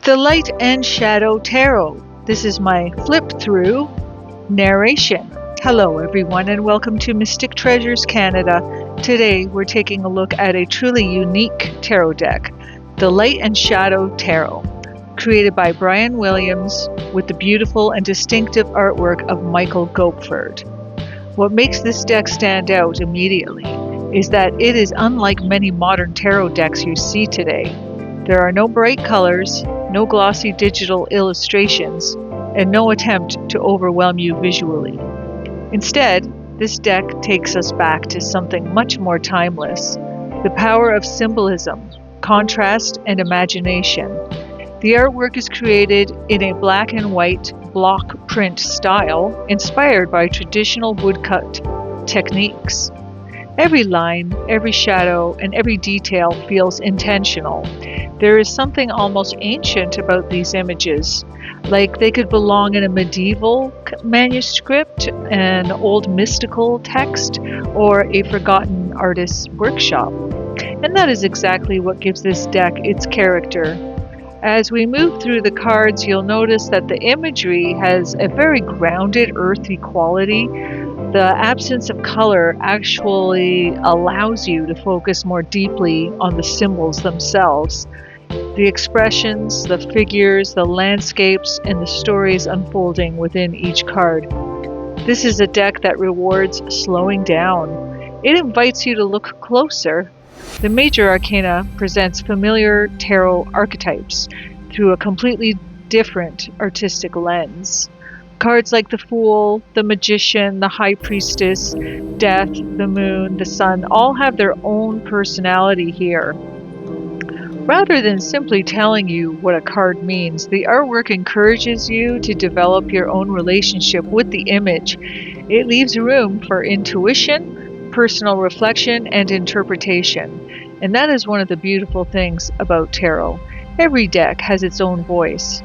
The Light and Shadow Tarot. This is my flip through narration. Hello everyone and welcome to Mystic Treasures Canada. Today we're taking a look at a truly unique tarot deck, the Light and Shadow Tarot, created by Brian Williams with the beautiful and distinctive artwork of Michael Goepferd. What makes this deck stand out immediately is that it is unlike many modern tarot decks you see today. There are no bright colors, no glossy digital illustrations, and no attempt to overwhelm you visually. Instead, this deck takes us back to something much more timeless, the power of symbolism, contrast, and imagination. The artwork is created in a black and white block print style inspired by traditional woodcut techniques. Every line, every shadow, and every detail feels intentional. There is something almost ancient about these images, like they could belong in a medieval manuscript, an old mystical text, or a forgotten artist's workshop. And that is exactly what gives this deck its character. As we move through the cards, you'll notice that the imagery has a very grounded, earthy quality. The absence of color actually allows you to focus more deeply on the symbols themselves. The expressions, the figures, the landscapes, and the stories unfolding within each card. This is a deck that rewards slowing down. It invites you to look closer. The major arcana presents familiar tarot archetypes through a completely different artistic lens. Cards like the Fool, the Magician, the High Priestess, Death, the Moon, the Sun all have their own personality here. Rather than simply telling you what a card means, the artwork encourages you to develop your own relationship with the image. It leaves room for intuition, personal reflection, and interpretation. And that is one of the beautiful things about tarot. Every deck has its own voice.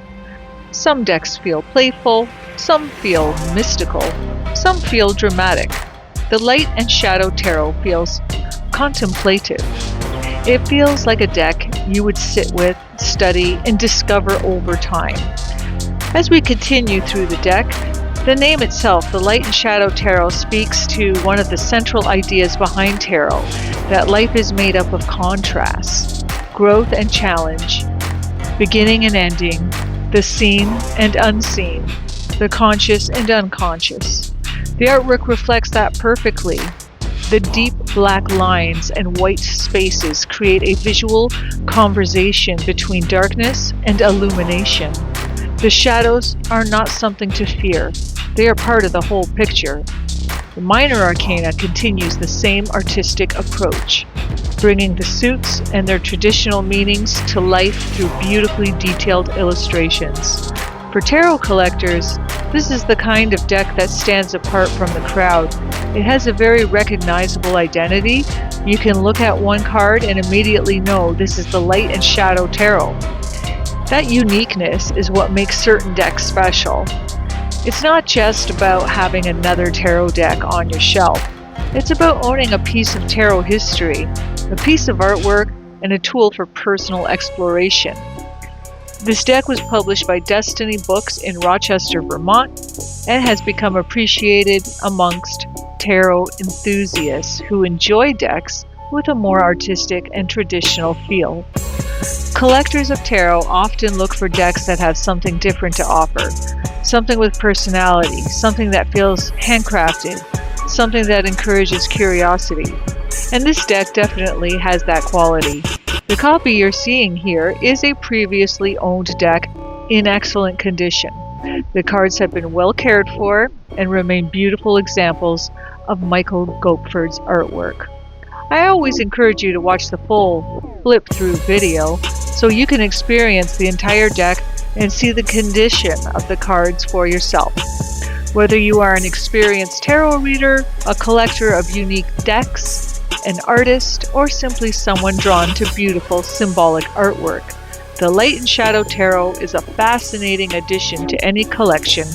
Some decks feel playful, some feel mystical, some feel dramatic. The Light and Shadow Tarot feels contemplative. It feels like a deck you would sit with, study, and discover over time. As we continue through the deck, the name itself, the Light and Shadow Tarot, speaks to one of the central ideas behind tarot, that life is made up of contrasts, growth and challenge, beginning and ending, the seen and unseen, the conscious and unconscious. The artwork reflects that perfectly. The deep black lines and white spaces create a visual conversation between darkness and illumination. The shadows are not something to fear. They are part of the whole picture. The minor arcana continues the same artistic approach, bringing the suits and their traditional meanings to life through beautifully detailed illustrations. For tarot collectors, this is the kind of deck that stands apart from the crowd. It has a very recognizable identity. You can look at one card and immediately know this is the Light and Shadow Tarot. That uniqueness is what makes certain decks special. It's not just about having another tarot deck on your shelf. It's about owning a piece of tarot history, a piece of artwork, and a tool for personal exploration. This deck was published by Destiny Books in Rochester, Vermont, and has become appreciated amongst tarot enthusiasts who enjoy decks with a more artistic and traditional feel. Collectors of tarot often look for decks that have something different to offer, something with personality, something that feels handcrafted, something that encourages curiosity. And this deck definitely has that quality. The copy you're seeing here is a previously owned deck in excellent condition. The cards have been well cared for and remain beautiful examples of Michael Goepferd's artwork. I always encourage you to watch the full flip-through video so you can experience the entire deck and see the condition of the cards for yourself. Whether you are an experienced tarot reader, a collector of unique decks, an artist, or simply someone drawn to beautiful symbolic artwork, the Light and Shadow Tarot is a fascinating addition to any collection.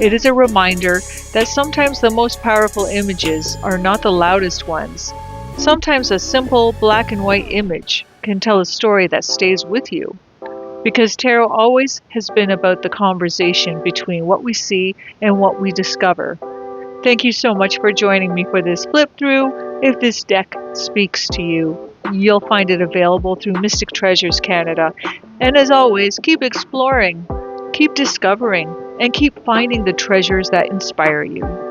It is a reminder that sometimes the most powerful images are not the loudest ones. Sometimes a simple black and white image can tell a story that stays with you. because tarot always has been about the conversation between what we see and what we discover. Thank you so much for joining me for this flip through. If this deck speaks to you, you'll find it available through Mystic Treasures Canada. And as always, keep exploring, keep discovering, and keep finding the treasures that inspire you.